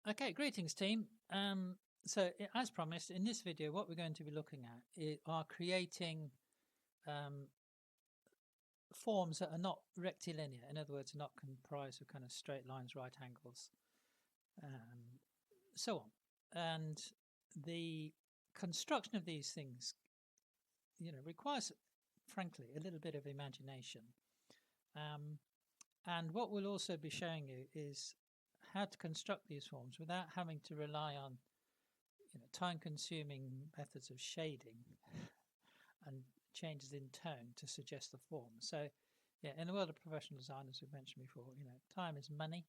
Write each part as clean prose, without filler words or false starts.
Okay, greetings team. As promised, in this video what we're going to be looking at are creating forms that are not rectilinear, in other words, not comprised of kind of straight lines, right angles, so on. And the construction of these things, requires, frankly, a little bit of imagination. And what we'll also be showing you is how to construct these forms without having to rely on time-consuming methods of shading and changes in tone to suggest the form. So, yeah, in the world of professional design, as we've mentioned before, time is money.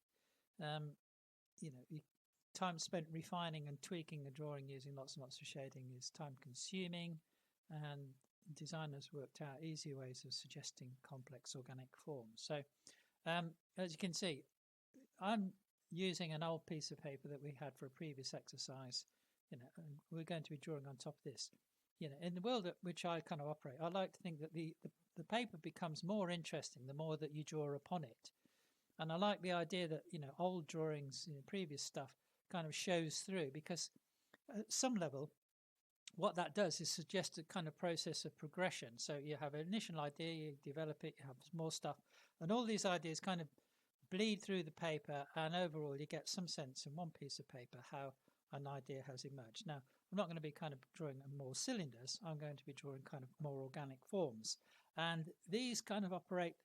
Time spent refining and tweaking a drawing using lots and lots of shading is time-consuming, and designers worked out easier ways of suggesting complex organic forms. So, as you can see, I'm using an old piece of paper that we had for a previous exercise. And we're going to be drawing on top of this. In the world at which I kind of operate, I like to think that the paper becomes more interesting the more that you draw upon it. And I like the idea that, old drawings, previous stuff kind of shows through, because at some level, what that does is suggest a kind of process of progression. So you have an initial idea, you develop it, you have more stuff, and all these ideas kind of bleed through the paper, and overall you get some sense in one piece of paper how an idea has emerged. Now, I'm not going to be kind of drawing more cylinders. I'm going to be drawing kind of more organic forms, and these kind of operate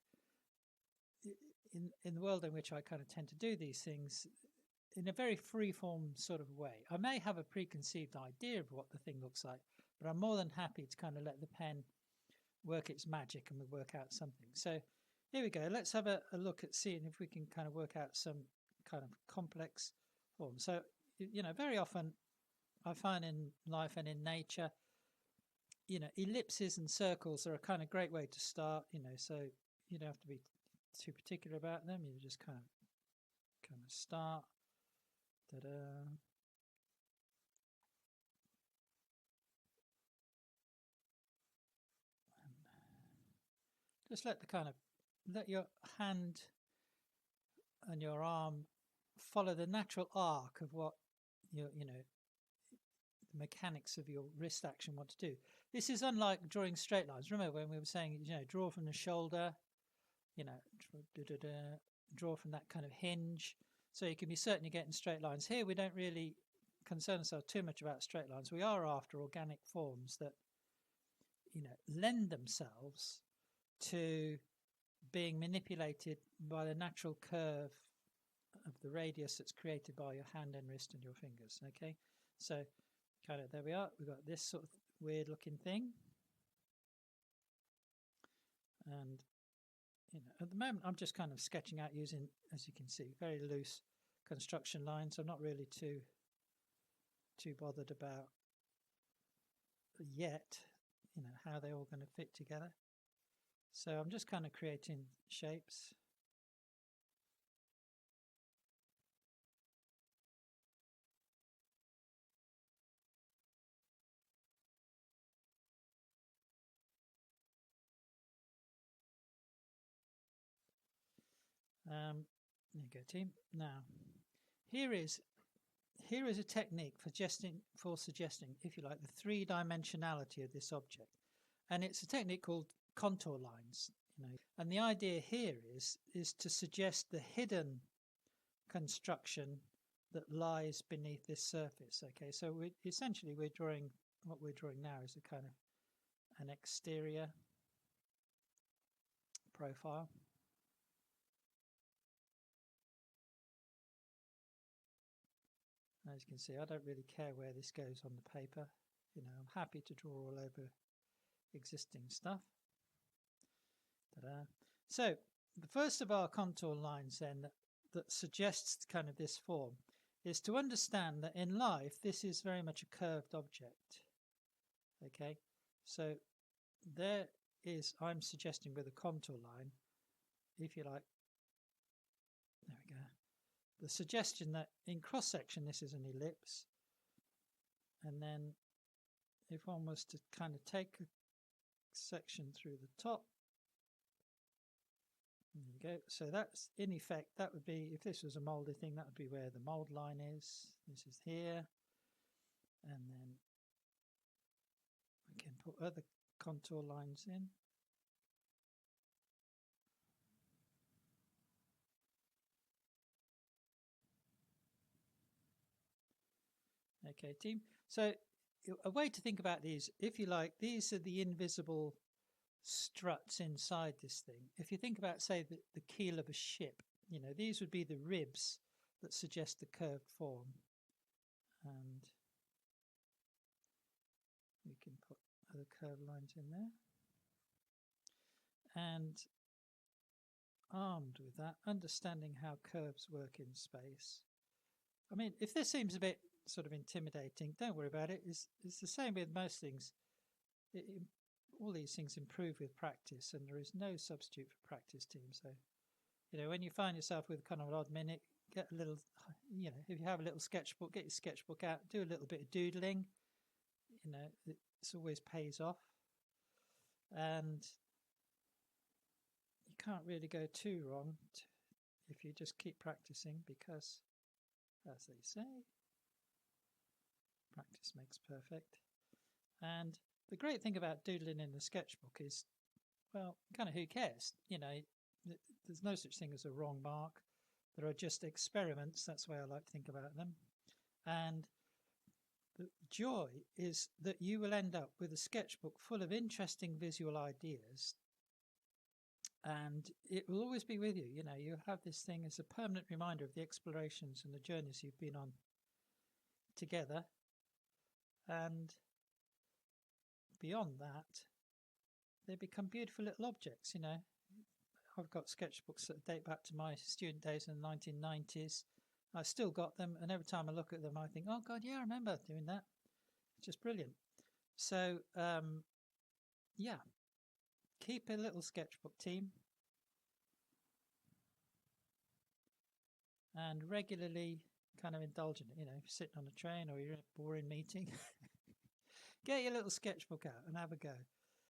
in the world in which I kind of tend to do these things in a very free-form sort of way. I may have a preconceived idea of what the thing looks like, but I'm more than happy to kind of let the pen work its magic and we work out something. So here we go. Let's have a look at seeing if we can kind of work out some kind of complex form. So, very often I find in life and in nature, ellipses and circles are a kind of great way to start, so you don't have to be too particular about them. You just kind of start. Ta-da. Just let your hand and your arm follow the natural arc of what the mechanics of your wrist action want to do. This is unlike drawing straight lines. Remember when we were saying, draw from the shoulder, draw from that kind of hinge, so you can be certain you're getting straight lines. Here we don't really concern ourselves too much about straight lines. We are after organic forms that lend themselves to being manipulated by the natural curve of the radius that's created by your hand and wrist and your fingers. Okay, so kind of there we are. We've got this sort of weird looking thing, and at the moment I'm just kind of sketching out using, as you can see, very loose construction lines. I'm not really too bothered about yet how they're all going to fit together. So I'm just kind of creating shapes. There you go, team. Now, here is a technique for suggesting, if you like, the three-dimensionality of this object, and it's a technique called contour lines. And the idea here is to suggest the hidden construction that lies beneath this surface. Okay, so we're drawing, what we're drawing now is a kind of an exterior profile. As you can see, I don't really care where this goes on the paper. I'm happy to draw all over existing stuff. Ta-da. So the first of our contour lines then that suggests kind of this form is to understand that in life this is very much a curved object. Okay, so there is, I'm suggesting with a contour line, if you like, there we go, the suggestion that in cross section this is an ellipse, and then if one was to kind of take a section through the top, There you go. So that's in effect, that would be, if this was a mouldy thing, that would be where the mould line is. This is here. And then we can put other contour lines in. Okay, team. So a way to think about these, if you like, these are the invisible struts inside this thing. If you think about, say, the keel of a ship, you know, these would be the ribs that suggest the curved form. And we can put other curved lines in there. And armed with that, understanding how curves work in space. I mean, if this seems a bit sort of intimidating, don't worry about it. It's the same with most things. All these things improve with practice, and there is no substitute for practice, team. So, you know, when you find yourself with kind of an odd minute, get a little, you know, if you have a little sketchbook, get your sketchbook out, do a little bit of doodling. You know, it always pays off. And you can't really go too wrong if you just keep practicing, because, as they say, practice makes perfect. And the great thing about doodling in the sketchbook is, well, kind of who cares? You know, there's no such thing as a wrong mark. There are just experiments. That's the way I like to think about them. And the joy is that you will end up with a sketchbook full of interesting visual ideas, and it will always be with you. You know, you have this thing as a permanent reminder of the explorations and the journeys you've been on together. And beyond that, they become beautiful little objects. You know, I've got sketchbooks that date back to my student days in the 1990s. I've still got them, and every time I look at them, I think, oh God, yeah, I remember doing that. It's just brilliant. So, yeah, keep a little sketchbook, team, and regularly kind of indulge in it. You know, if you're sitting on a train or you're in a boring meeting, get your little sketchbook out and have a go.